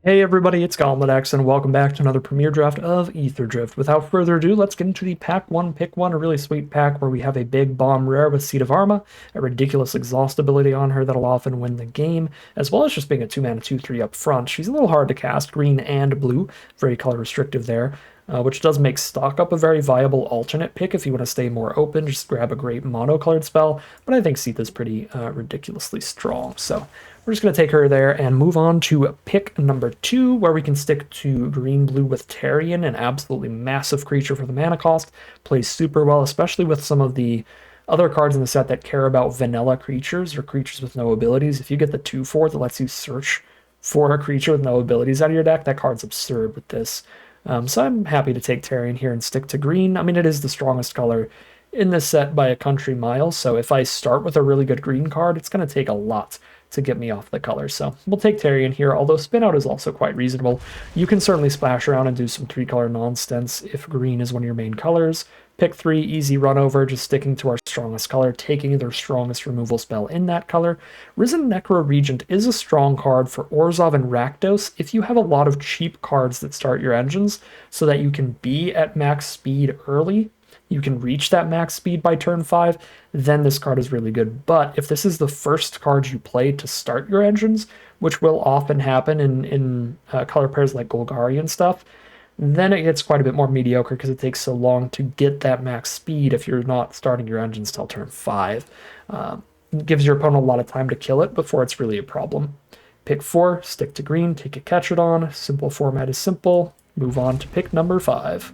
Hey everybody, it's GauntletX, and welcome back to another premiere draft of Aetherdrift. Without further ado, let's get into the pack one, pick one, a really sweet pack where we have a big bomb rare with Seat of Arma, a ridiculous exhaust ability on her that'll often win the game, as well as just being a 2-mana 2/3 up front. She's a little hard to cast, green and blue, very color restrictive there, which does make Stock Up a very viable alternate pick if you want to stay more open, just grab a great mono-colored spell, but I think Seatha's pretty ridiculously strong, so we're just going to take her there and move on to pick number 2, where we can stick to green-blue with Tarion, an absolutely massive creature for the mana cost. Plays super well, especially with some of the other cards in the set that care about vanilla creatures or creatures with no abilities. If you get the 2/4 that lets you search for a creature with no abilities out of your deck, that card's absurd with this. So I'm happy to take Tarion here and stick to green. I mean, it is the strongest color in this set by a country mile, so if I start with a really good green card, it's going to take a lot to get me off the color. So we'll take Tarion here, although spin out is also quite reasonable. You can certainly splash around and do some 3-color nonsense if green is one of your main colors. Pick 3, easy run over, just sticking to our strongest color, taking their strongest removal spell in that color. Risen Necro Regent is a strong card for Orzhov and Rakdos if you have a lot of cheap cards that start your engines so that you can be at max speed early. You can reach that max speed by turn 5, then this card is really good. But if this is the first card you play to start your engines, which will often happen in color pairs like Golgari and stuff, then it gets quite a bit more mediocre because it takes so long to get that max speed if you're not starting your engines till turn 5. It gives your opponent a lot of time to kill it before it's really a problem. Pick 4, stick to green, take a Catcherdon. Simple format is simple. Move on to pick number 5.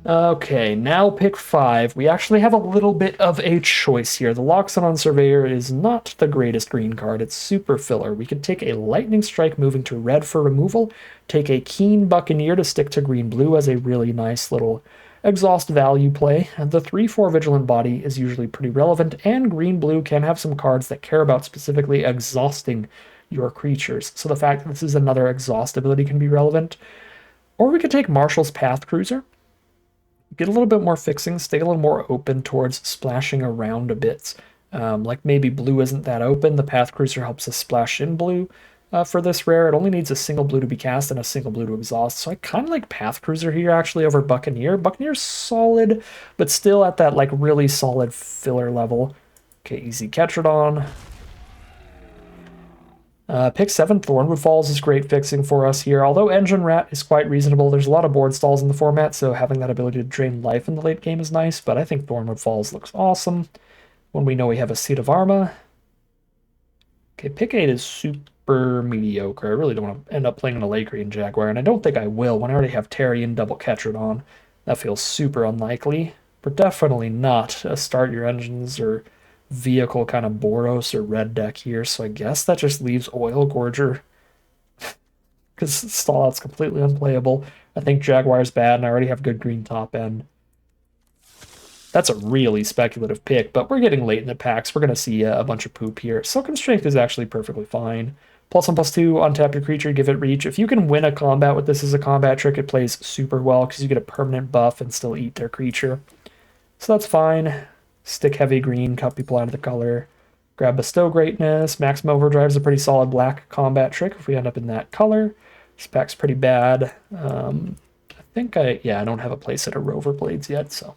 Okay, now pick 5. We actually have a little bit of a choice here. The Loxodon Surveyor is not the greatest green card. It's super filler. We could take a Lightning Strike moving to red for removal, take a Keen Buccaneer to stick to green-blue as a really nice little exhaust value play. And the 3/4 Vigilant Body is usually pretty relevant, and green-blue can have some cards that care about specifically exhausting your creatures. So the fact that this is another exhaust ability can be relevant. Or we could take Marshall's Path Cruiser, get a little bit more fixing, stay a little more open towards splashing around a bit. Like maybe blue isn't that open. The Path Cruiser helps us splash in blue for this rare. It only needs a single blue to be cast and a single blue to exhaust. So I kind of like Path Cruiser here actually over Buccaneer. Buccaneer's solid, but still at that like really solid filler level. Okay, easy Catcherdon. Pick 7, Thornwood Falls is great fixing for us here. Although Engine Rat is quite reasonable, there's a lot of board stalls in the format, so having that ability to drain life in the late game is nice, but I think Thornwood Falls looks awesome when we know we have a Seat of Arma. Okay, pick 8 is super mediocre. I really don't want to end up playing an Alacrian Jaguar, and I don't think I will when I already have Tarion double Catcherdon. That feels super unlikely, but definitely not a start your engines or vehicle kind of Boros or red deck here, so I guess that just leaves Oil Gorger because Stallout's completely unplayable. I think Jaguar's bad, and I already have good green top end. That's a really speculative pick, but we're getting late in the packs. We're going to see a bunch of poop here. Silken Strength is actually perfectly fine. +1/+2, untap your creature, give it reach. If you can win a combat with this as a combat trick, it plays super well because you get a permanent buff and still eat their creature. So that's fine. Stick heavy green, cut people out of the color. Grab Bestow Greatness. Maximum Overdrive is a pretty solid black combat trick if we end up in that color. This pack's pretty bad. I don't have a playset of Rover Blades yet, so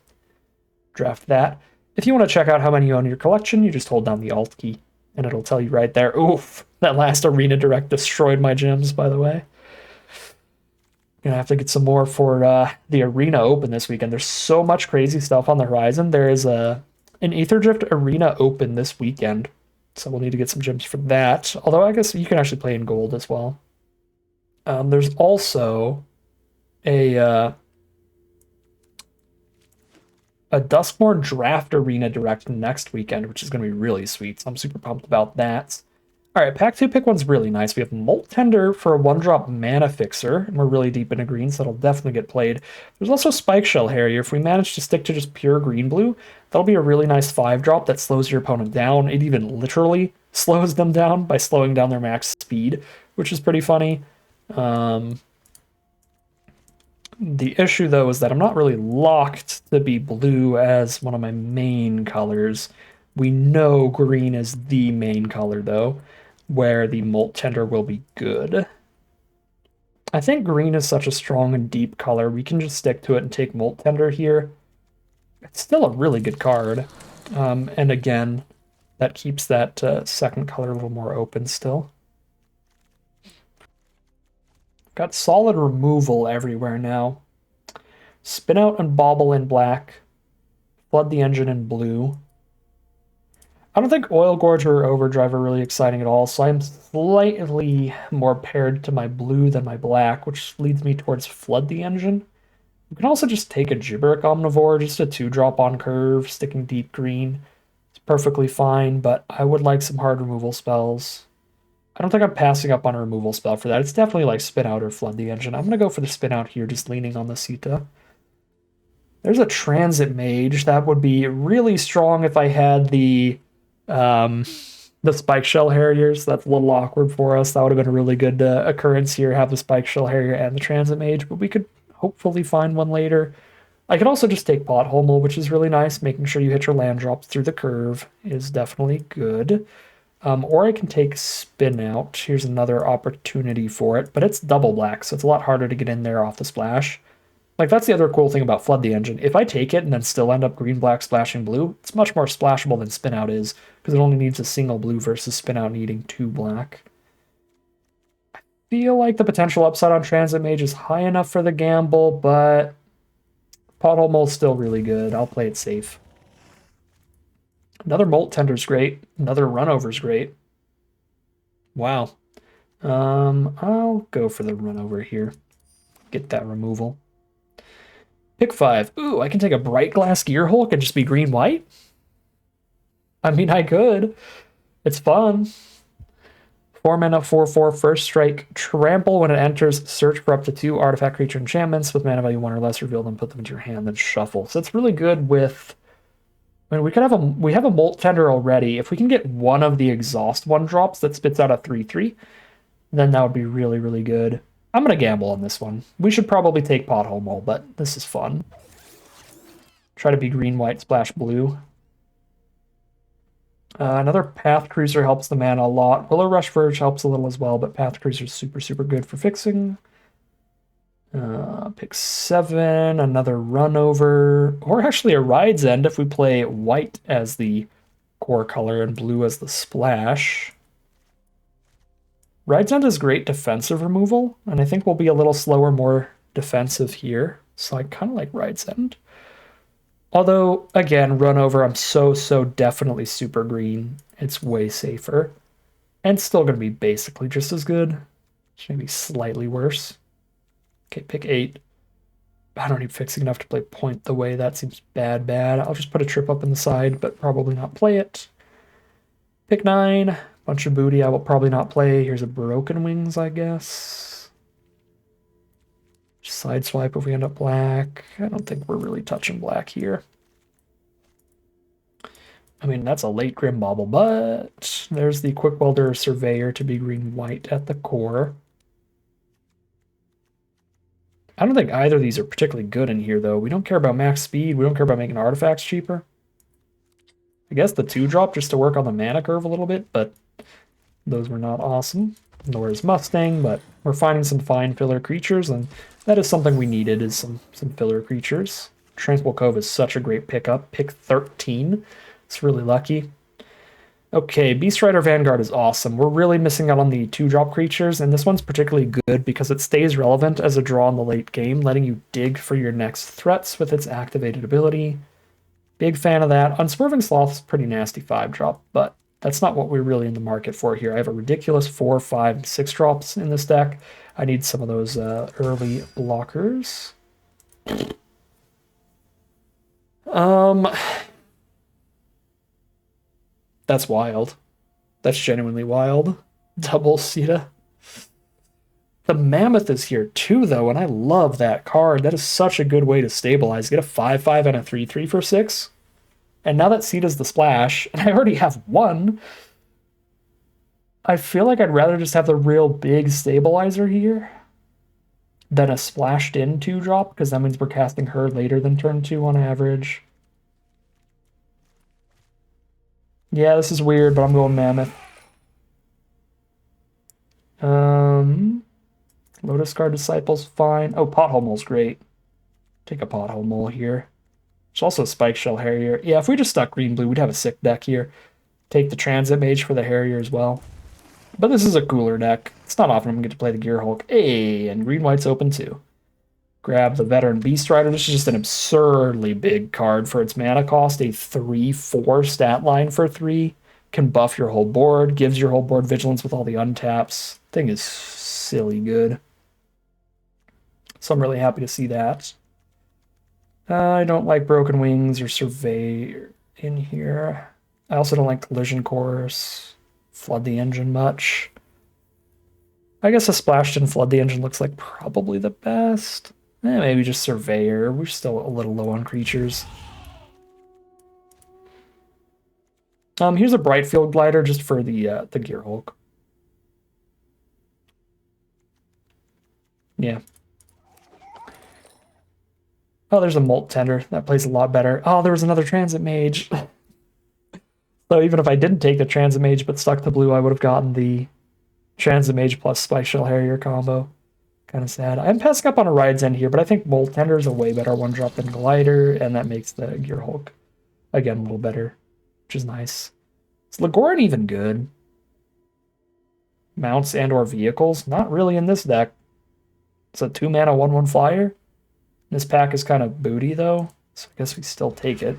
draft that. If you want to check out how many you own in your collection, you just hold down the Alt key, and it'll tell you right there. Oof, that last Arena Direct destroyed my gems, by the way. Gonna have to get some more for the Arena Open this weekend. There's so much crazy stuff on the horizon. There is an Aetherdrift Arena Open this weekend, so we'll need to get some gems for that. Although I guess you can actually play in gold as well. There's also a Duskmorn Draft Arena Direct next weekend, which is going to be really sweet. So I'm super pumped about that. All right, pack 2, pick 1's really nice. We have Molt Tender for a 1-drop mana fixer, and we're really deep into green, so that'll definitely get played. There's also Spike Shell Harrier. If we manage to stick to just pure green-blue, that'll be a really nice 5-drop that slows your opponent down. It even literally slows them down by slowing down their max speed, which is pretty funny. The issue, though, is that I'm not really locked to be blue as one of my main colors. We know green is the main color, though, where the Molt Tender will be good. I think green is such a strong and deep color. We can just stick to it and take Molt Tender here. It's still a really good card. And again, that keeps that second color a little more open still. Got solid removal everywhere now. Spin Out and Bobble in black. Flood the Engine in blue. I don't think Oil Gorge or Overdrive are really exciting at all, so I'm slightly more paired to my blue than my black, which leads me towards Flood the Engine. You can also just take a Gibberic Omnivore, just a 2-drop on curve, sticking deep green. It's perfectly fine, but I would like some hard removal spells. I don't think I'm passing up on a removal spell for that. It's definitely like Spin Out or Flood the Engine. I'm going to go for the Spin Out here, just leaning on the Sita. There's a Transit Mage. That would be really strong if I had the Spike Shell Harriers. That's a little awkward for us. That would have been a really good occurrence here, have the Spike Shell Harrier and the Transit Mage, but we could hopefully find one later. I could also just take Pothole, which is really nice. Making sure you hit your land drops through the curve is definitely good. Or I can take Spin Out. Here's another opportunity for it, but it's double black, so it's a lot harder to get in there off the splash. Like, that's the other cool thing about Flood the Engine. If I take it and then still end up green, black, splashing blue, it's much more splashable than Spin Out is, because it only needs a single blue versus Spin Out needing 2 black. I feel like the potential upside on Transit Mage is high enough for the gamble, but Pothole Mole's still really good. I'll play it safe. Another Molt Tender's great. Another Runover's great. Wow. I'll go for the Runover here. Get that removal. Pick 5. Ooh, I can take a Bright Glass Gearhulk and just be green-white? I mean, I could. It's fun. 4 mana, 4/4, first strike, trample when it enters, search for up to 2 artifact creature enchantments with mana value 1 or less, reveal them, put them into your hand, then shuffle. So it's really good with... I mean, we have a Molt Tender already. If we can get one of the Exhaust 1-drops that spits out a 3/3, then that would be really, really good. I'm going to gamble on this one. We should probably take Pothole Mole, but this is fun. Try to be green, white, splash blue. Another Path Cruiser helps the mana a lot. Willow Rush Verge helps a little as well, but Path Cruiser is super, super good for fixing. Pick 7, another Runover, or actually a Ride's End if we play white as the core color and blue as the splash. Ride's End is great defensive removal, and I think we'll be a little slower, more defensive here, so I kind of like Ride's End. Although, again, Runover, I'm so definitely super green. It's way safer. And still going to be basically just as good. Maybe slightly worse. Okay, pick 8. I don't need fixing enough to play Point the Way. That seems bad. I'll just put a trip up in the side, but probably not play it. Pick 9. Bunch of booty I will probably not play. Here's a Broken Wings, I guess. Sideswipe if we end up black. I don't think we're really touching black here. I mean, that's a late Grim Bauble, but there's the Quick Welder Surveyor to be green-white at the core. I don't think either of these are particularly good in here, though. We don't care about max speed. We don't care about making artifacts cheaper. I guess the 2-drop just to work on the mana curve a little bit, but those were not awesome. Nor is Mustang, but we're finding some fine filler creatures, and that is something we needed, is some filler creatures. Tranquil Cove is such a great pickup. Pick 13. It's really lucky. Okay, Beast Rider Vanguard is awesome. We're really missing out on the 2-drop creatures, and this one's particularly good because it stays relevant as a draw in the late game, letting you dig for your next threats with its activated ability. Big fan of that. Unswerving Sloth is pretty nasty 5-drop, but that's not what we're really in the market for here. I have a ridiculous 4, 5, 6-drops in this deck. I need some of those early blockers. That's wild. That's genuinely wild. Double Sita. The Mammoth is here too, though, and I love that card. That is such a good way to stabilize. Get a 5/5 and a 3/3 for 6. And now that Sita's the splash, and I already have 1, I feel like I'd rather just have the real big stabilizer here than a splashed in 2-drop, because that means we're casting her later than turn 2 on average. Yeah, this is weird, but I'm going Mammoth. Lotus Guard Disciple's fine. Oh, Pothole Mole's great. Take a Pothole Mole here. There's also a Spike Shell Harrier. Yeah, if we just stuck green-blue, we'd have a sick deck here. Take the Transit Mage for the Harrier as well. But this is a cooler deck. It's not often I'm going to get to play the Gearhulk. Hey, and green-white's open too. Grab the Veteran Beast Rider. This is just an absurdly big card for its mana cost. A 3/4 stat line for 3. Can buff your whole board. Gives your whole board vigilance with all the untaps. Thing is silly good. So I'm really happy to see that. I don't like Broken Wings or Surveyor in here. I also don't like Collision Course. Flood the Engine much. I guess a Splashed and Flood the Engine looks like probably the best. Maybe just Surveyor. We're still a little low on creatures. Here's a Brightfield Glider just for the Gearhulk. Yeah. Oh, there's a Molt Tender. That plays a lot better. Oh, there was another Transit Mage. So even if I didn't take the Transit Mage but stuck the blue, I would have gotten the Transit Mage plus Spike Shell Harrier combo. Kind of sad. I'm passing up on a Ride's End here, but I think Molt Tender is a way better one-drop than Glider, and that makes the Gearhulk, again, a little better, which is nice. Is Legoran even good? Mounts and or vehicles? Not really in this deck. It's a 2-mana 1/1 flyer. This pack is kind of booty, though, so I guess we still take it.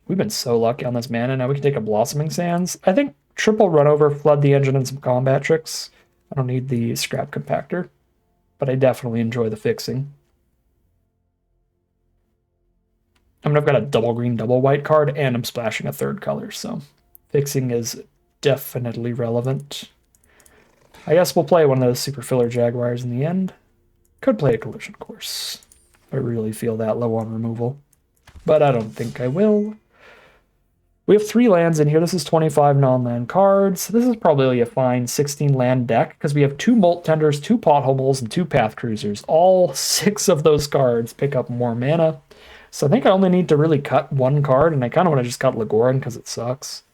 We've been so lucky on this mana. Now we can take a Blossoming Sands. I think triple run over, Flood the Engine, and some combat tricks. I don't need the Scrap Compactor, but I definitely enjoy the fixing. I mean, I've got a double green, double white card, and I'm splashing a third color, so fixing is definitely relevant. I guess we'll play one of those Super Filler Jaguars in the end. Could play a Collision Course. I really feel that low on removal, but I don't think I will. We have 3 lands in here. This is 25 non-land cards. This is probably a fine 16 land deck because we have 2 Molt Tenders, 2 Pothole Moles, and 2 Path Cruisers. All 6 of those cards pick up more mana. So I think I only need to really cut 1 card, and I kind of want to just cut Legoran because it sucks.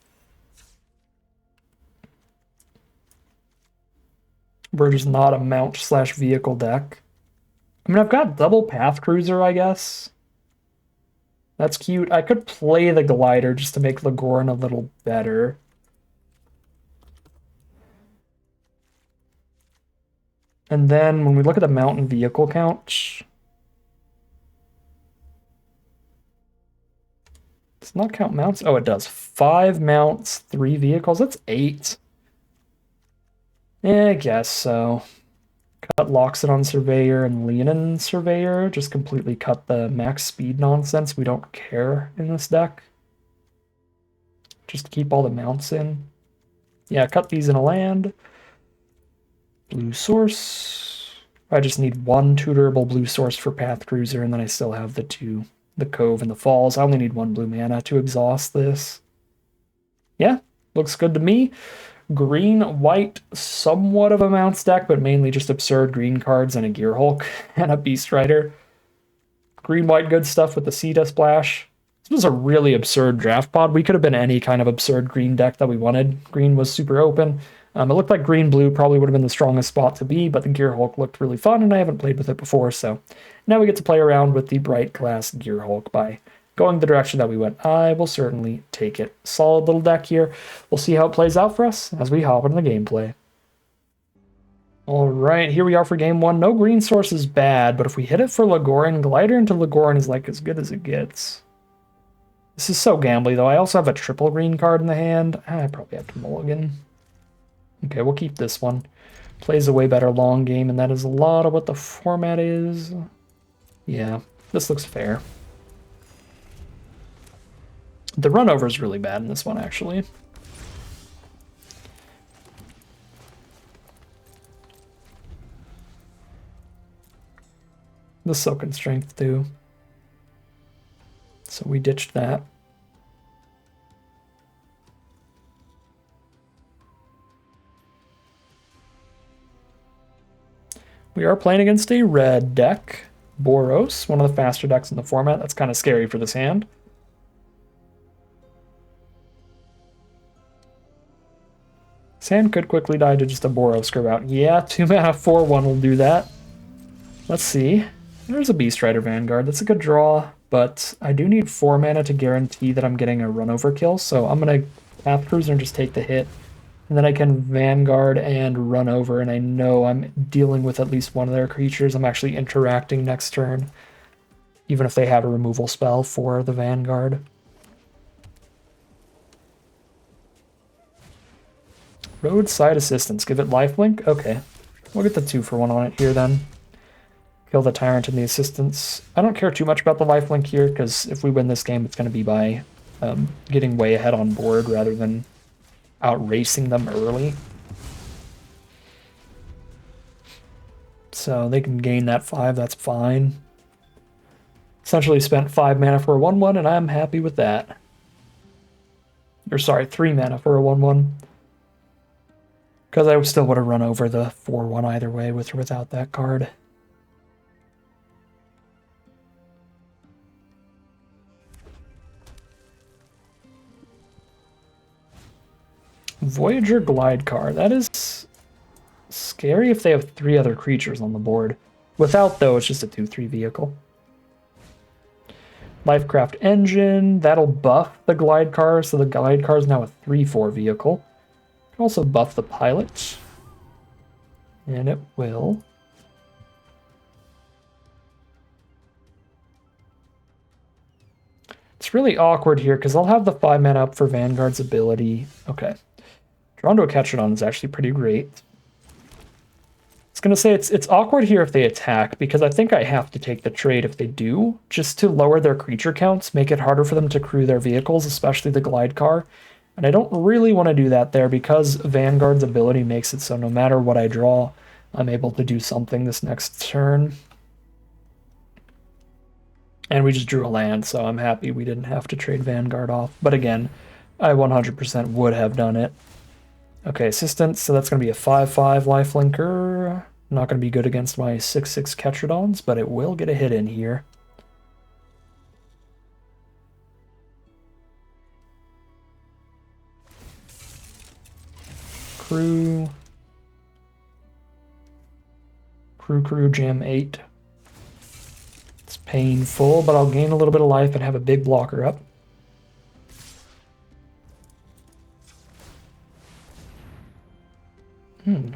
We're just not a mount/vehicle deck. I mean, I've got double Path Cruiser, I guess. That's cute. I could play the Glider just to make Legoran a little better. And then when we look at the mount and vehicle count, does not count mounts? Oh, it does. 5 mounts, 3 vehicles. That's 8. I guess so. Cut Loxodon Surveyor and Leonin Surveyor. Just completely cut the max speed nonsense. We don't care in this deck. Just keep all the mounts in. Yeah, cut these in a land. Blue source. I just need 1 tutorable blue source for Path Cruiser, and then I still have the 2, the Cove and the Falls. I only need 1 blue mana to exhaust this. Yeah, looks good to me. Green, white, somewhat of a mounts deck, but mainly just absurd green cards and a Gearhulk and a Beast Rider. Green, white, good stuff with the Sita Splash. This was a really absurd draft pod. We could have been any kind of absurd green deck that we wanted. Green was super open. It looked like green-blue probably would have been the strongest spot to be, but the Gearhulk looked really fun, and I haven't played with it before, so now we get to play around with the Bright Glass Gearhulk by going the direction that we went. I will certainly take it. Solid little deck here. We'll see how it plays out for us as we hop into the gameplay. All right, here we are for game 1. No green source is bad, but if we hit it for Legoran, Glider into Legoran is like as good as it gets. This is so gambly, though. I also have a triple green card in the hand. I probably have to mulligan. Okay, we'll keep this one. Plays a way better long game, and that is a lot of what the format is. Yeah, this looks fair. The run over is really bad in this one, actually. The Silken Strength, too. So we ditched that. We are playing against a red deck. Boros, one of the faster decks in the format. That's kind of scary for this hand. Sand could quickly die to just a Boros Scribout. Yeah, 2 mana 4/1 will do that. Let's see. There's a Beast Rider Vanguard. That's a good draw, but I do need 4 mana to guarantee that I'm getting a run over kill, so I'm going to Path Cruiser and just take the hit. And then I can Vanguard and run over, and I know I'm dealing with at least one of their creatures. I'm actually interacting next turn, even if they have a removal spell for the Vanguard. Roadside Assistance. Give it lifelink? Okay. We'll get the 2-for-1 on it here then. Kill the Tyrant and the Assistance. I don't care too much about the lifelink here, because if we win this game, it's going to be by getting way ahead on board rather than outracing them early. So they can gain that 5, that's fine. Essentially spent 5 mana for a 1/1, and I'm happy with that. Or sorry, 3 mana for a 1/1. Because I still would have run over the 4/1 either way with or without that card. Voyager Glidecar. That is scary if they have 3 other creatures on the board. Without, though, it's just a 2/3 vehicle. Lifecraft Engine. That'll buff the Glidecar, so the Glidecar is now a 3/4 vehicle. Can also buff the Pilot. And it will. It's really awkward here, because I'll have the 5 mana up for Vanguard's ability. Okay. Drawn to a Ketrodon is actually pretty great. I was going to say it's awkward here if they attack, because I think I have to take the trade if they do, just to lower their creature counts, make it harder for them to crew their vehicles, especially the Glidecar. And I don't really want to do that there, because Vanguard's ability makes it so no matter what I draw, I'm able to do something this next turn. And we just drew a land, so I'm happy we didn't have to trade Vanguard off. But again, I 100% would have done it. Okay, Assistance, so that's going to be a 5/5 lifelinker. Not going to be good against my 6/6 Ketrodons, but it will get a hit in here. Crew, Jam 8. It's painful, but I'll gain a little bit of life and have a big blocker up.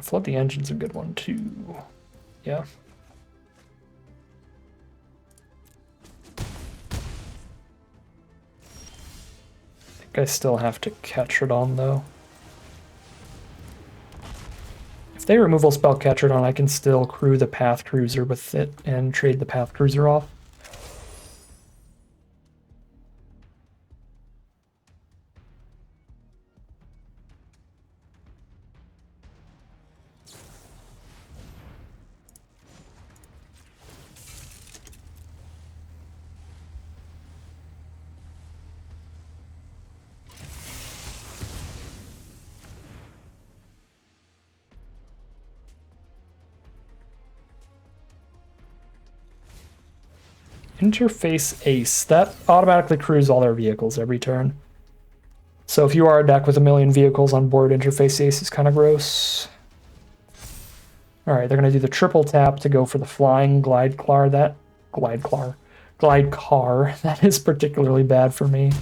Flood the Engine's a good one too. Yeah. I think I still have to Ketrodon though. If they removal spell Ketrodon, I can still crew the Path Cruiser with it and trade the Path Cruiser off. Interface Ace. That automatically crews all their vehicles every turn. So if you are a deck with a million vehicles on board, Interface Ace is kind of gross. Alright, they're going to do the triple tap to go for the flying Glidecar. Glidecar. That is particularly bad for me.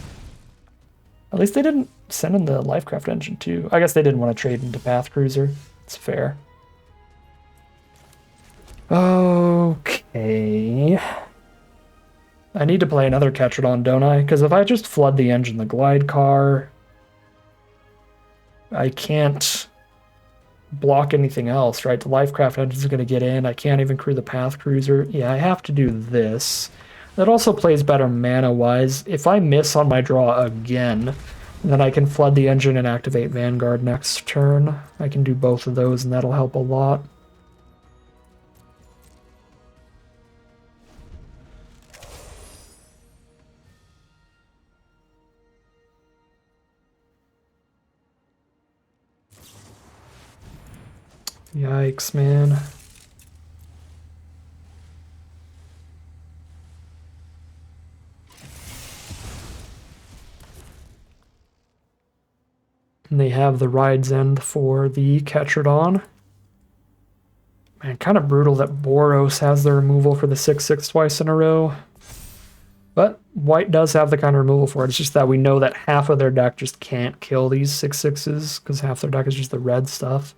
At least they didn't send in the Lifecraft Engine too. I guess they didn't want to trade into Path Cruiser. It's fair. Okay. I need to play another Ketrodon, don't I? Because if I just flood the engine, the Glidecar, I can't block anything else, right? The Lifecraft engine is going to get in. I can't even crew the Path Cruiser. Yeah, I have to do this. That also plays better mana-wise. If I miss on my draw again, then I can flood the engine and activate Vanguard next turn. I can do both of those, and that'll help a lot. Yikes, man. they have the Ride's End for the Ketradon. Man, kind of brutal that Boros has the removal for the 6/6 twice in a row. But white does have the kind of removal for it. It's just that we know that half of their deck just can't kill these 6/6s because half their deck is just the red stuff.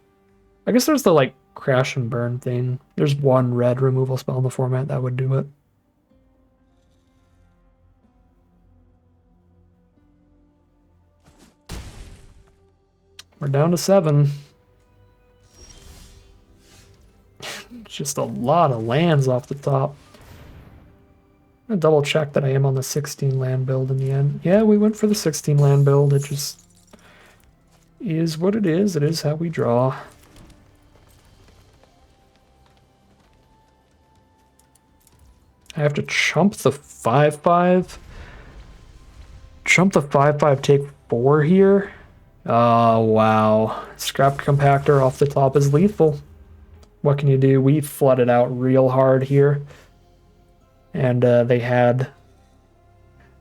I guess there's the like crash and burn thing. There's one red removal spell in the format that would do it. We're down to 7. Just a lot of lands off the top. I'm gonna double check that I am on the 16 land build in the end. Yeah, we went for the 16 land build. It just is what it is. It is how we draw. I have to chump the 5/5. Chump the 5/5, take 4 here. Oh, wow. Scrap Compactor off the top is lethal. What can you do? We flooded out real hard here. And they had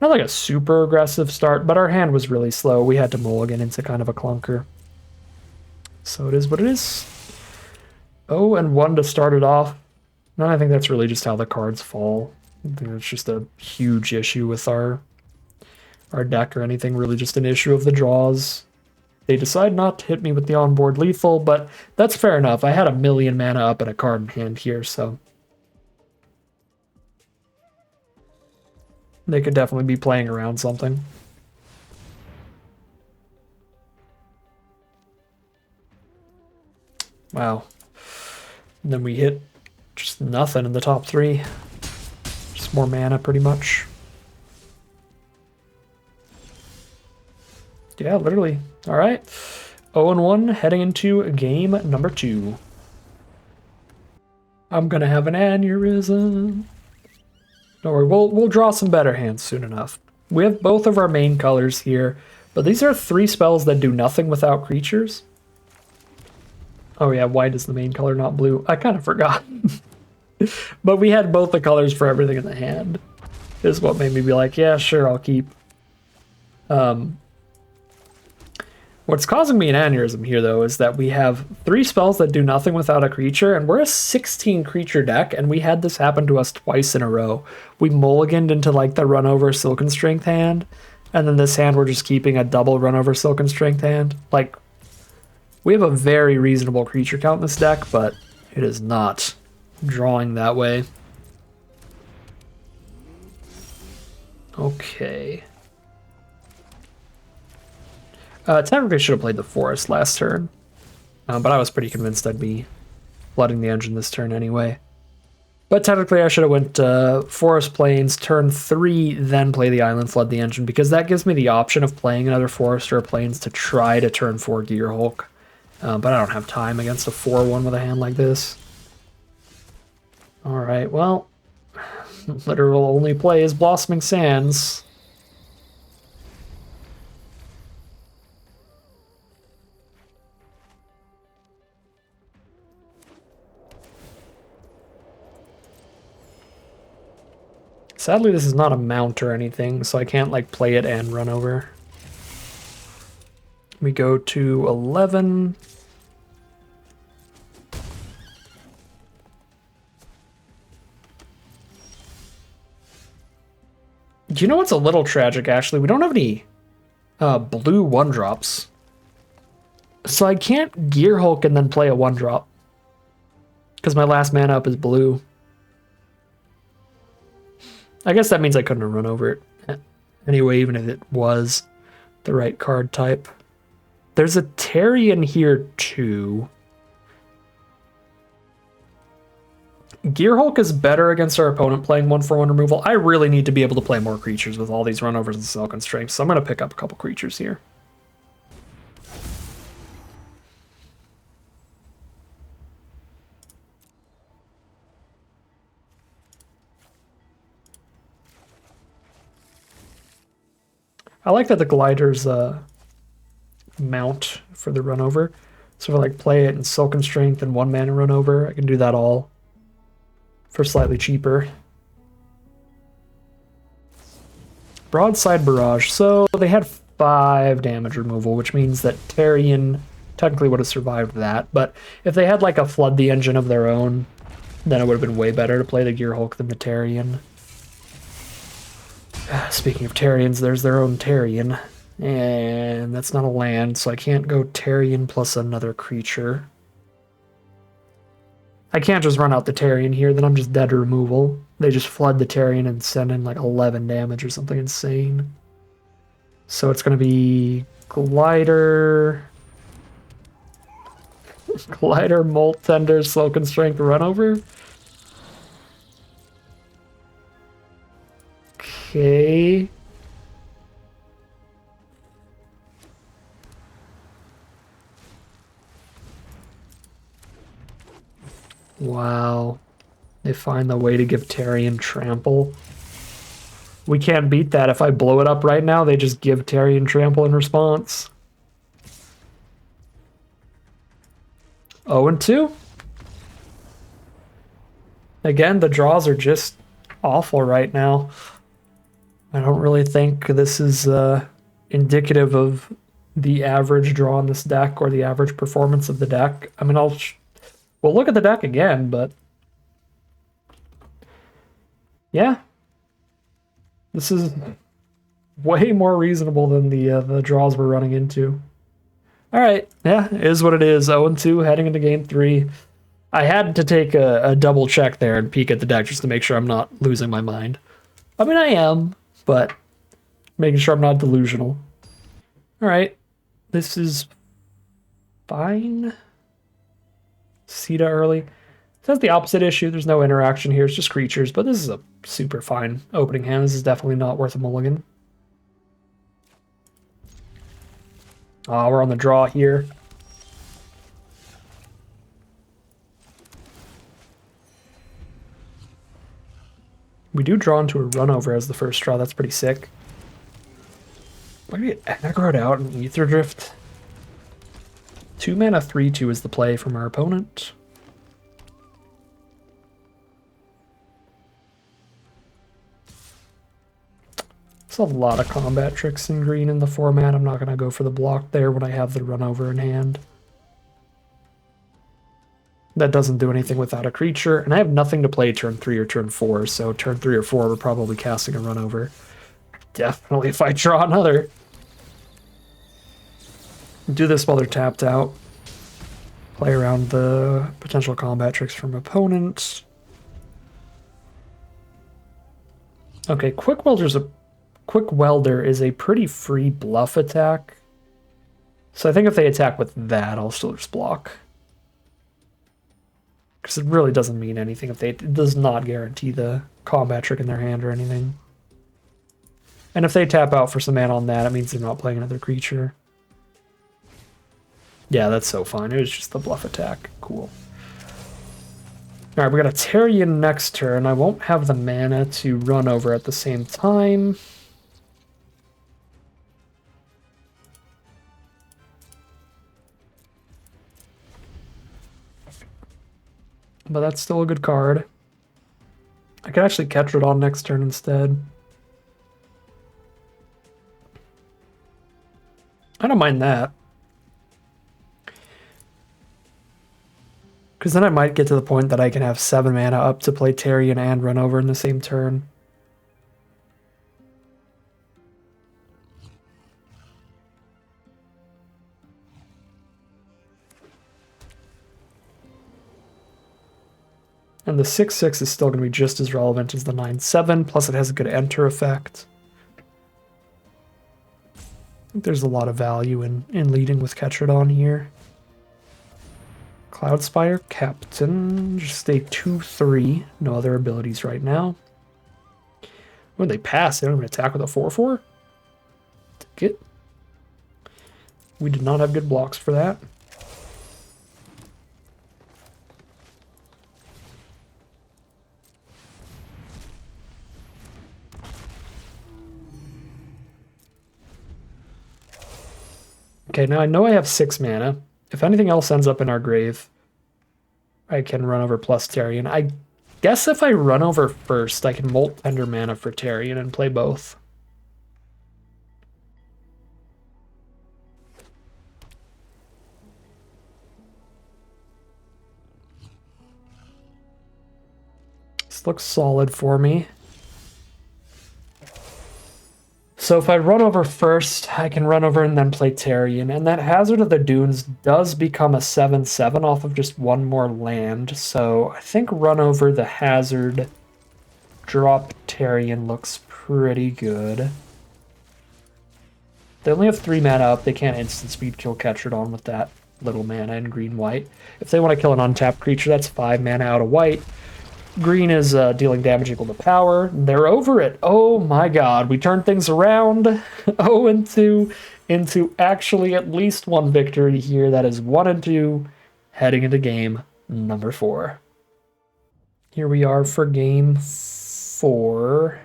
not like a super aggressive start, but our hand was really slow. We had to mulligan into kind of a clunker. So it is what it is. 0-1 to start it off. No, I think that's really just how the cards fall. I think it's just a huge issue with our deck or anything, really just an issue of the draws. They decide not to hit me with the onboard lethal, but that's fair enough. I had 1,000,000 mana up and a card in hand here, so they could definitely be playing around something. Wow. And then we hit just nothing in the top 3. Just more mana, pretty much. Yeah, literally. All right. 0-1, heading into game number 2. I'm gonna have an aneurysm. Don't worry, we'll draw some better hands soon enough. We have both of our main colors here, but these are 3 spells that do nothing without creatures. Oh yeah, white is the main color, not blue. I kind of forgot. But we had both the colors for everything in the hand. This is what made me be like, yeah, sure, I'll keep. What's causing me an aneurysm here, though, is that we have 3 spells that do nothing without a creature, and we're a 16 creature deck, and we had this happen to us twice in a row. We mulliganed into like the run over Silken Strength hand, and then this hand we're just keeping a double run over Silken Strength hand. Like, we have a very reasonable creature count in this deck, but it is not drawing that way. Okay. Technically should have played the Forest last turn, but I was pretty convinced I'd be flooding the engine this turn anyway. But technically I should have went Forest Plains turn 3, then play the Island, flood the engine, because that gives me the option of playing another Forest or a Plains to try to turn 4 Gearhulk. But I don't have time against a 4/1 with a hand like this. Alright, well, literal only play is Blossoming Sands. Sadly, this is not a mount or anything, so I can't like play it and run over. We go to 11. You know what's a little tragic, actually? We don't have any blue 1-drops. So I can't Gearhulk and then play a 1-drop. Because my last mana up is blue. I guess that means I couldn't have run over it. Anyway, even if it was the right card type. There's a Terry in here too. Gearhulk is better against our opponent playing 1/1 removal. I really need to be able to play more creatures with all these runovers and Silken Strengths, so I'm going to pick up a couple creatures here. I like that the Glider's mount for the runover. So if I like play it in Silken Strength and 1 mana runover, I can do that all for slightly cheaper. Broadside Barrage. So they had 5 damage removal, which means that Tarion technically would have survived that. But if they had like a Flood the Engine of their own, then it would have been way better to play the Gearhulk than the Tarion. Speaking of Tarions, there's their own Tarion. And that's not a land, so I can't go Tarion plus another creature. I can't just run out the Tarion here, then I'm just dead to removal. They just flood the Tarion and send in like 11 damage or something insane. So it's going to be Glider, Molt Tender, Slow Strength, Runover. Okay. Wow. They find the way to give Tarion Trample. We can't beat that. If I blow it up right now, they just give Tarion Trample in response. 0-2. Again, the draws are just awful right now. I don't really think this is indicative of the average draw on this deck or the average performance of the deck. I mean, we'll look at the deck again, but yeah, this is way more reasonable than the draws we're running into. All right, yeah, it is what it is. 0-2 heading into game 3. I had to take a double check there and peek at the deck just to make sure I'm not losing my mind. I mean, I am, but making sure I'm not delusional. All right, this is fine. Sita early. It has the opposite issue. There's no interaction here. It's just creatures, but this is a super fine opening hand. This is definitely not worth a mulligan. Oh, we're on the draw here. We do draw into a Runover as the first draw. That's pretty sick. I'm gonna get aggroed out in Aetherdrift. 2 mana 3/2 is the play from our opponent. There's a lot of combat tricks in green in the format. I'm not going to go for the block there when I have the Runover in hand. That doesn't do anything without a creature, and I have nothing to play turn 3 or turn 4, so turn 3 or 4 we're probably casting a Runover. Definitely if I draw another. Do this while they're tapped out. Play around the potential combat tricks from opponents. Okay, Quick Welder is a pretty free bluff attack. So I think if they attack with that, I'll still just block. Because it really doesn't mean anything if it does not guarantee the combat trick in their hand or anything. And if they tap out for some mana on that, it means they're not playing another creature. Yeah, that's so fine. It was just the bluff attack. Cool. Alright, we got a Tarion next turn. I won't have the mana to run over at the same time. But that's still a good card. I could actually catch it on next turn instead. I don't mind that. Because then I might get to the point that I can have 7 mana up to play Tarion and run over in the same turn. And the 6/6 is still going to be just as relevant as the 9/7, plus it has a good enter effect. I think there's a lot of value in leading with Ketradon here. Cloudspire, Captain, just a 2/3. No other abilities right now. When they pass, they don't even attack with a 4/4. Take it. We did not have good blocks for that. Okay, now I know I have 6 mana. If anything else ends up in our grave, I can run over plus Tarion. I guess if I run over first, I can Molt Tender mana for Tarion and play both. This looks solid for me. So if I run over first, I can run over and then play Tarion. And that Hazard of the Dunes does become a 7/7 off of just one more land. So I think run over the Hazard, drop Tarion looks pretty good. They only have 3 mana up. They can't instant speed kill Ketradon with that little mana in green-white. If they want to kill an untapped creature, that's 5 mana out of white. Green is dealing damage equal to power. They're over it. Oh my god, we turned things around. 0-2 into actually at least one victory here. That is 1-2 heading into game number 4. Here we are for game 4.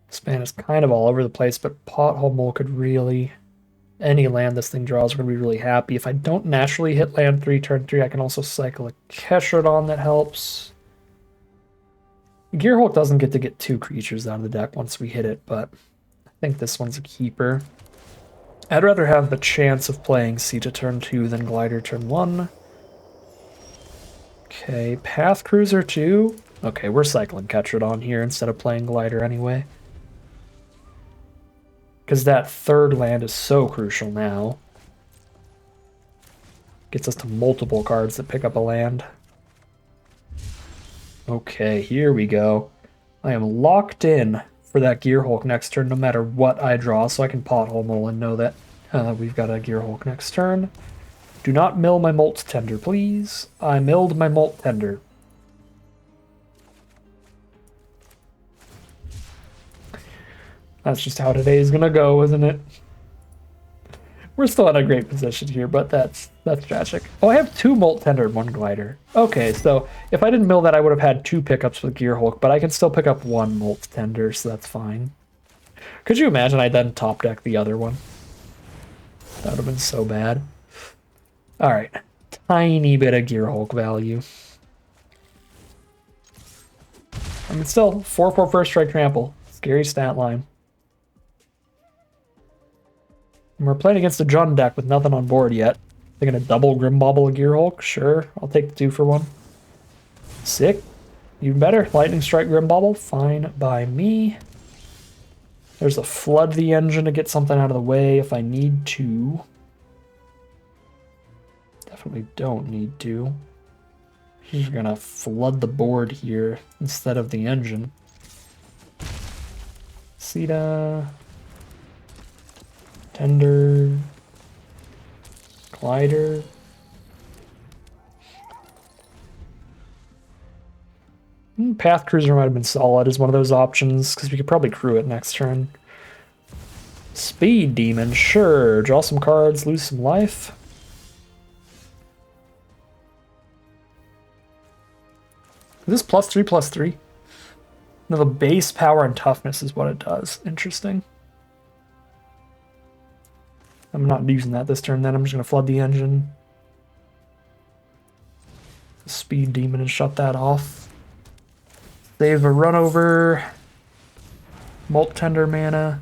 Span is kind of all over the place, but Pothole Mole could really... Any land this thing draws, we're going to be really happy. If I don't naturally hit land 3, turn 3, I can also cycle a Ketradon that helps. Gearhulk doesn't get to get 2 creatures out of the deck once we hit it, but I think this one's a keeper. I'd rather have the chance of playing Sita turn 2 than Glider turn 1. Okay, Path Cruiser 2. Okay, we're cycling Ketradon here instead of playing Glider anyway. Because that third land is so crucial now. Gets us to multiple cards that pick up a land. Okay, here we go. I am locked in for that Gearhulk next turn no matter what I draw, so I can Pothole Mole and know that we've got a Gearhulk next turn. Do not mill my Molt Tender, please. I milled my Molt Tender. That's just how today is gonna go, isn't it? We're still in a great position here, but that's tragic. Oh, I have 2 Molt Tender and 1 Glider. Okay, so if I didn't mill that, I would have had 2 pickups with Gearhulk, but I can still pick up 1 Molt Tender, so that's fine. Could you imagine I then top deck the other one? That would have been so bad. Alright, tiny bit of Gearhulk value. I mean, still, 4/4 first strike trample. Scary stat line. And we're playing against a Jund deck with nothing on board yet. They're gonna double Grimbauble a Gearhulk? Sure, I'll take the 2 for 1. Sick. Even better. Lightning Strike Grimbauble. Fine by me. There's a Flood the Engine to get something out of the way if I need to. Definitely don't need to. He's gonna flood the board here instead of the engine. Sita. Tender. Glider. Path Cruiser might have been solid as one of those options, because we could probably crew it next turn. Speed Demon, sure. Draw some cards, lose some life. Is this +3/+3? No, the base power and toughness is what it does. Interesting. I'm not using that this turn then. I'm just going to flood the engine. Speed Demon and shut that off. Save a run over. Molt Tender mana.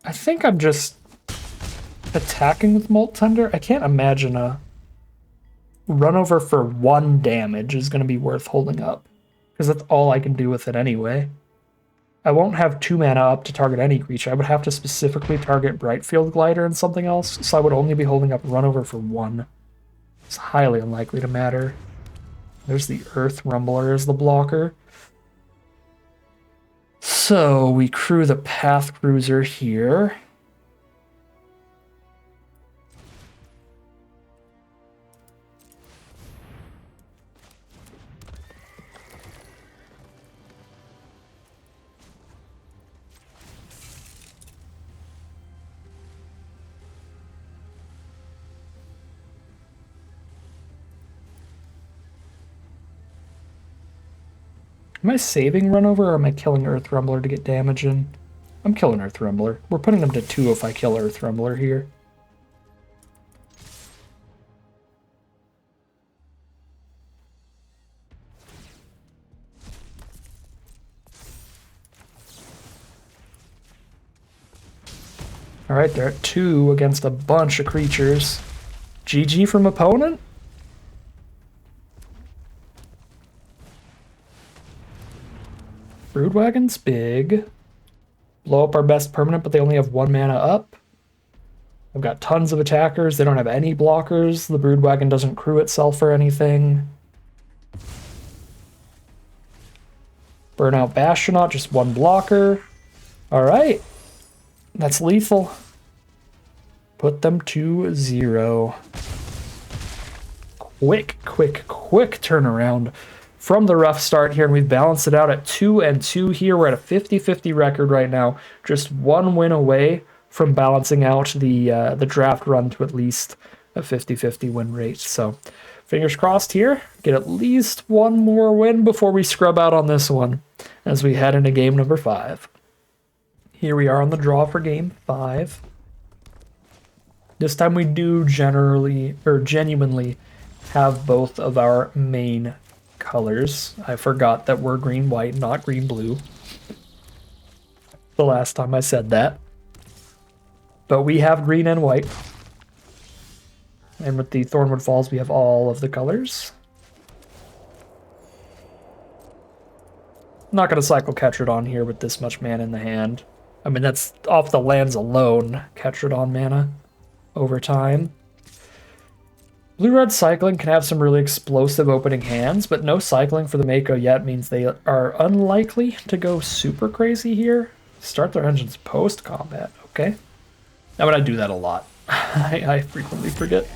I think I'm just attacking with Molt Tender. I can't imagine a run over for 1 damage is going to be worth holding up, because that's all I can do with it anyway. I won't have 2 mana up to target any creature. I would have to specifically target Brightfield Glider and something else, so I would only be holding up run over for 1. It's highly unlikely to matter. There's the Earth Rumbler as the blocker. So we crew the Path Cruiser here. Am I saving run over, or am I killing Earth Rumbler to get damage in? I'm killing Earth Rumbler. We're putting them to 2 if I kill Earth Rumbler here. Alright, they're at 2 against a bunch of creatures. GG from opponent? Broodwagon's big. Blow up our best permanent, but they only have 1 mana up. I've got tons of attackers. They don't have any blockers. The Broodwagon doesn't crew itself or anything. Burnout Bastronaut, just 1 blocker. Alright. That's lethal. Put them to 0. Quick turnaround from the rough start here, and we've balanced it out at 2-2 here. We're at a 50-50 record right now. Just 1 win away from balancing out the draft run to at least a 50-50 win rate. So fingers crossed here. Get at least 1 more win before we scrub out on this one as we head into game number 5. Here we are on the draw for game 5. This time we do genuinely have both of our main colors. I forgot that we're green-white, not green-blue. The last time I said that. But we have green and white. And with the Thornwood Falls, we have all of the colors. I'm not going to cycle Ketradon here with this much mana in the hand. I mean, that's off the lands alone, Ketradon mana over time. Blue-red cycling can have some really explosive opening hands, but no cycling for the Mako yet means they are unlikely to go super crazy here. Start their engines post-combat, okay? I'm going to do that a lot. I frequently forget.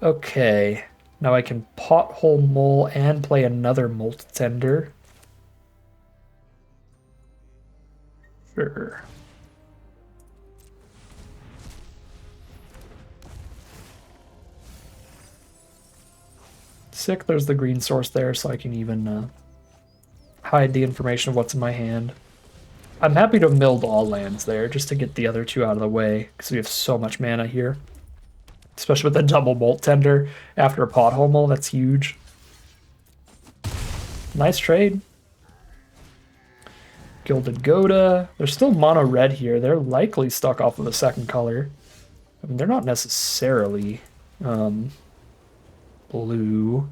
Okay, now I can Pothole Mole and play another Molt Tender. Sure. Sick, there's the green source there, so I can even hide the information of what's in my hand. I'm happy to milled all lands there, just to get the other 2 out of the way, because we have so much mana here. Especially with the double Molt Tender after a Pothole Mole, that's huge. Nice trade. Gilded Goda. They're still mono red here. They're likely stuck off of a second color. I mean, they're not necessarily blue.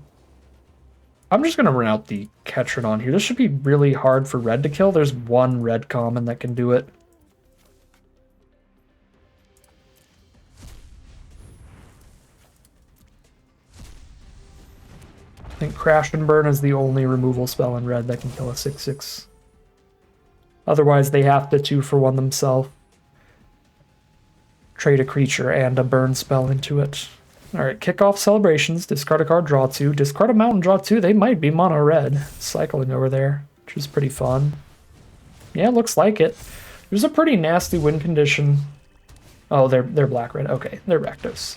I'm just going to run out the Ketradon here. This should be really hard for red to kill. There's 1 red common that can do it. I think Crash and Burn is the only removal spell in red that can kill a 6/6. Otherwise, they have to 2-for-1 themselves. Trade a creature and a burn spell into it. Alright, kick off Celebrations, discard a card, draw 2, discard a mountain, draw 2. They might be mono red, cycling over there, which is pretty fun. Yeah, looks like it. There's a pretty nasty win condition. Oh, they're black red. Okay, they're Rakdos.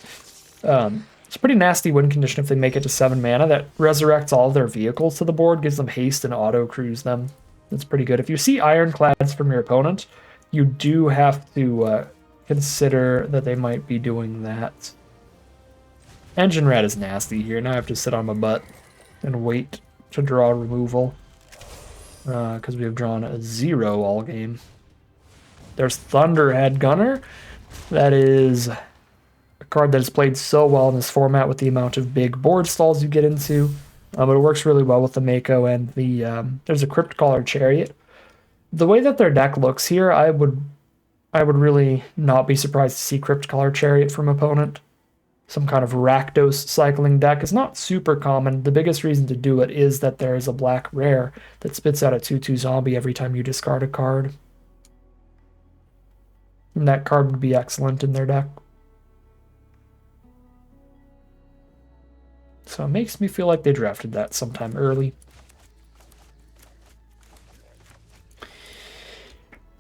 It's a pretty nasty win condition if they make it to 7 mana. That resurrects all of their vehicles to the board, gives them haste and auto cruise them. That's pretty good. If you see Ironclads from your opponent, you do have to consider that they might be doing that. Engine Rat is nasty here. Now I have to sit on my butt and wait to draw removal. Because we have drawn a 0 all game. There's Thunderhead Gunner. That is a card that is played so well in this format with the amount of big board stalls you get into. But it works really well with the Mako and the... there's a Cryptcaller Chariot. The way that their deck looks here, I would really not be surprised to see Cryptcaller Chariot from opponent. Some kind of Rakdos cycling deck is not super common. The biggest reason to do it is that there is a black rare that spits out a 2/2 zombie every time you discard a card. And that card would be excellent in their deck. So it makes me feel like they drafted that sometime early.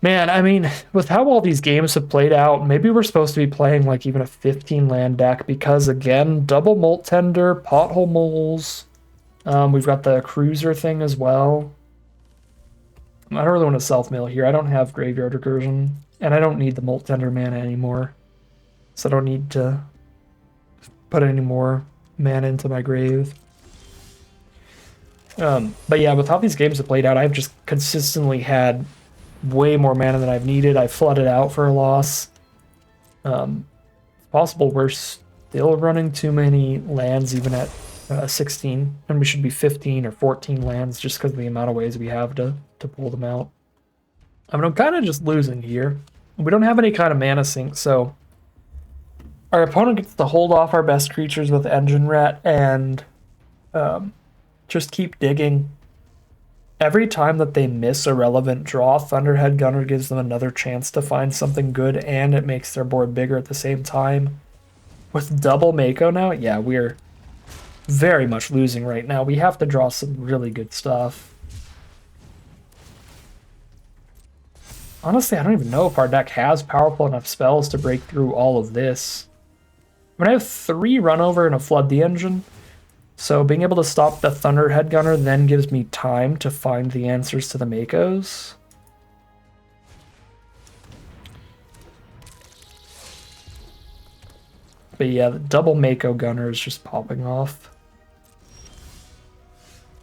Man, I mean, with how all these games have played out, maybe we're supposed to be playing like even a 15-land deck because, again, double Molt Tender, Pothole Moles. We've got the Cruiser thing as well. I don't really want to self-mill here. I don't have Graveyard Recursion, and I don't need the Molt Tender mana anymore. So I don't need to put any more mana into my grave. But yeah, with how these games have played out, I've just consistently had way more mana than I've needed. I flooded out for a loss. It's possible we're still running too many lands even at 16, and we should be 15 or 14 lands just because of the amount of ways we have to pull them out. I mean, I'm kind of just losing here. We don't have any kind of mana sink, so our opponent gets to hold off our best creatures with Engine Rat and just keep digging. Every time that they miss a relevant draw, Thunderhead Gunner gives them another chance to find something good, and it makes their board bigger at the same time. With double Mako now, yeah, we're very much losing right now. We have to draw some really good stuff. Honestly, I don't even know if our deck has powerful enough spells to break through all of this. I mean, I have 3 Runover and a Flood the Engine, so being able to stop the Thunderhead Gunner then gives me time to find the answers to the Makos. But yeah, the double Mako Gunner is just popping off.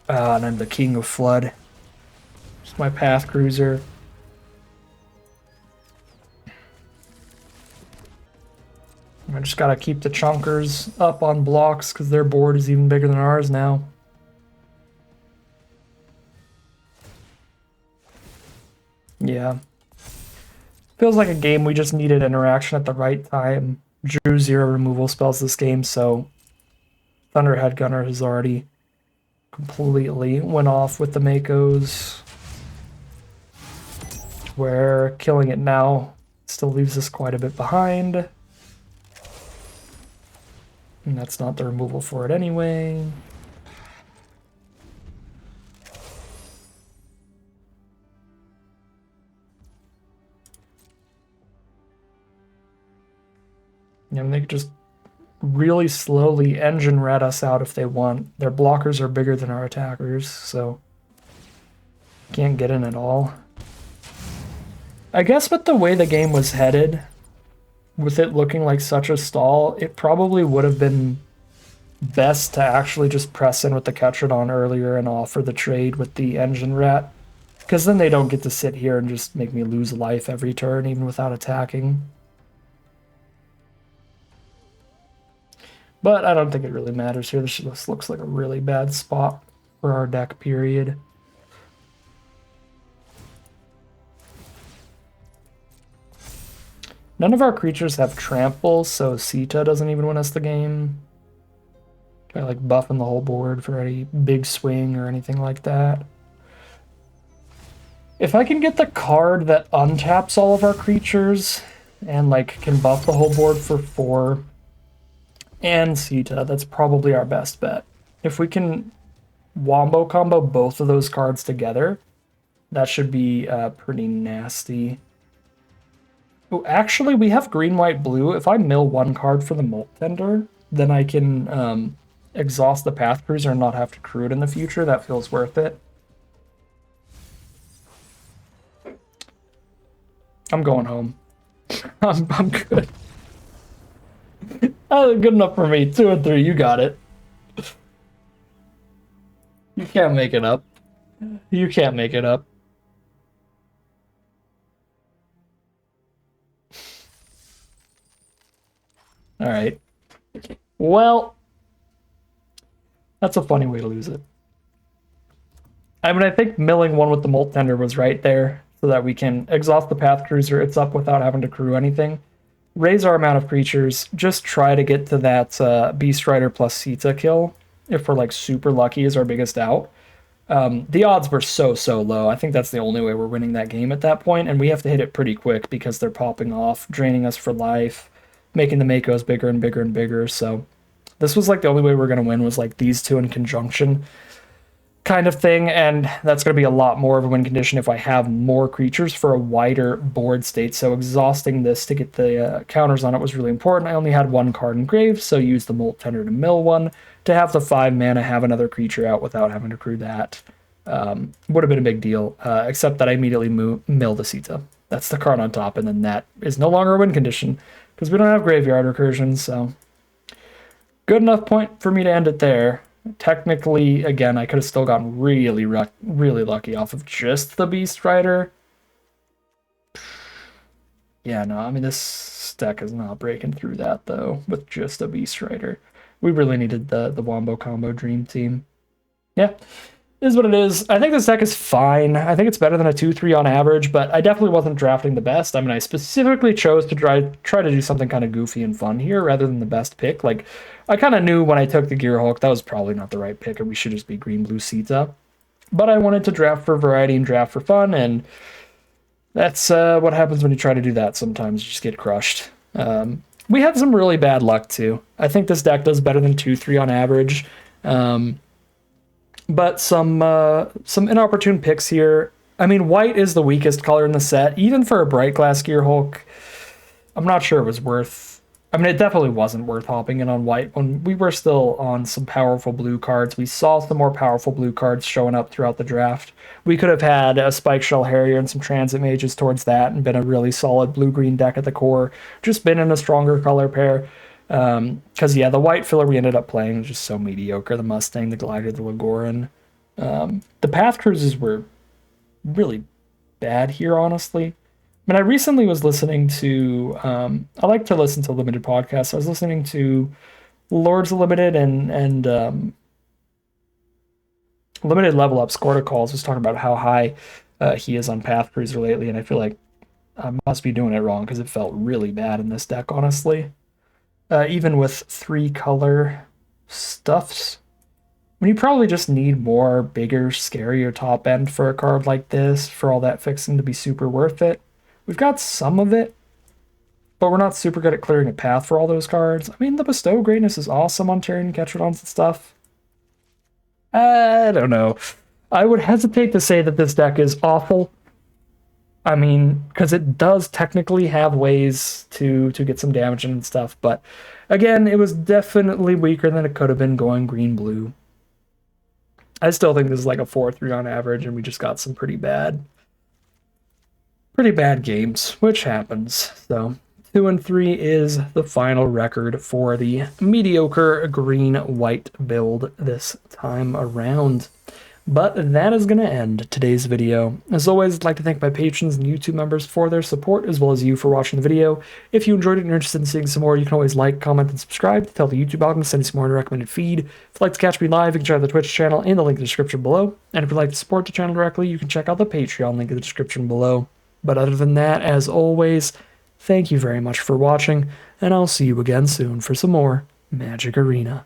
And I'm the King of Flood. Just my Path Cruiser. I just gotta keep the Chunkers up on blocks because their board is even bigger than ours now. Yeah. Feels like a game we just needed interaction at the right time. Drew 0 removal spells this game, so Thunderhead Gunner has already completely went off with the Makos. Where killing it now still leaves us quite a bit behind. And that's not the removal for it anyway. And they could just really slowly engine rat us out if they want. Their blockers are bigger than our attackers, so can't get in at all. I guess with the way the game was headed, with it looking like such a stall, it probably would have been best to actually just press in with the Ketrodon earlier and offer the trade with the Engine Rat, because then they don't get to sit here and just make me lose life every turn, even without attacking. But I don't think it really matters here. This just looks like a really bad spot for our deck, period. None of our creatures have trample, so Sita doesn't even win us the game. Try like buffing the whole board for any big swing or anything like that. If I can get the card that untaps all of our creatures and like can buff the whole board for 4 and Sita, that's probably our best bet. If we can wombo combo both of those cards together, that should be pretty nasty. Oh, actually, we have green, white, blue. If I mill 1 card for the Molt Tender, then I can exhaust the Path Cruiser and not have to crew it in the future. That feels worth it. I'm going home. I'm good. Good enough for me. 2 and 3, you got it. You can't make it up. You can't make it up. All right. Well, that's a funny way to lose it. I mean, I think milling 1 with the Molt Tender was right there so that we can exhaust the Path Cruiser. It's up without having to crew anything. Raise our amount of creatures. Just try to get to that Beast Rider plus Sita kill. If we're like super lucky is our biggest out. The odds were so low. I think that's the only way we're winning that game at that point, and we have to hit it pretty quick because they're popping off, draining us for life, making the Makos bigger and bigger and bigger. So this was like the only way we're going to win was like these 2 in conjunction kind of thing, and that's going to be a lot more of a win condition if I have more creatures for a wider board state. So exhausting this to get the counters on it was really important. I only had 1 card in grave, so use the Molt Tender to mill 1 to have the 5 mana, have another creature out without having to crew that. Would have been a big deal, except that I immediately mill the Sita. That's the card on top, and then that is no longer a win condition because we don't have graveyard recursions, so good enough point for me to end it there. Technically, again, I could have still gotten really lucky off of just the Beast Rider. Yeah, no, I mean, this deck is not breaking through that, though, with just a Beast Rider. We really needed the Wombo Combo Dream Team. Yeah, is what it is. I think this deck is fine. I think it's better than a 2-3 on average, but I definitely wasn't drafting the best. I mean, I specifically chose to try to do something kind of goofy and fun here rather than the best pick. Like, I kind of knew when I took the Gearhulk that was probably not the right pick, and we should just be green blue Sita. But I wanted to draft for variety and draft for fun, and that's what happens when you try to do that. Sometimes you just get crushed. We had some really bad luck too. I think this deck does better than 2-3 on average. But some inopportune picks here. I mean, white is the weakest color in the set. Even for a bright glass Gearhulk, I'm not sure it was worth... I mean, it definitely wasn't worth hopping in on white when we were still on some powerful blue cards. We saw some more powerful blue cards showing up throughout the draft. We could have had a Spike Shell Harrier and some Transit Mages towards that and been a really solid blue-green deck at the core. Just been in a stronger color pair. Because, yeah, the white filler we ended up playing was just so mediocre. The Mustang, the Glider, the Legoran. The Path Cruises were really bad here, honestly. I mean, I recently was listening to... I like to listen to limited podcasts. I was listening to Lords of Limited and Limited Level Up. Scored Calls was talking about how high he is on Path Cruiser lately, and I feel like I must be doing it wrong because it felt really bad in this deck, honestly. Even with 3 color stuffs, when you probably just need more, bigger, scarier top end for a card like this, for all that fixing to be super worth it. We've got some of it, but we're not super good at clearing a path for all those cards. I mean, the Bestow Greatness is awesome on Tyrian Ketrodons and stuff. I don't know. I would hesitate to say that this deck is awful. I mean, because it does technically have ways to get some damage and stuff, but again, it was definitely weaker than it could have been going green-blue. I still think this is like a 4-3 on average, and we just got some pretty bad games, which happens. So 2-3 is the final record for the mediocre green-white build this time around. But that is going to end today's video. As always, I'd like to thank my patrons and YouTube members for their support, as well as you for watching the video. If you enjoyed it and you're interested in seeing some more, you can always like, comment, and subscribe to tell the YouTube algorithm to send you some more in a recommended feed. If you'd like to catch me live, you can check out the Twitch channel in the link in the description below. And if you'd like to support the channel directly, you can check out the Patreon link in the description below. But other than that, as always, thank you very much for watching, and I'll see you again soon for some more Magic Arena.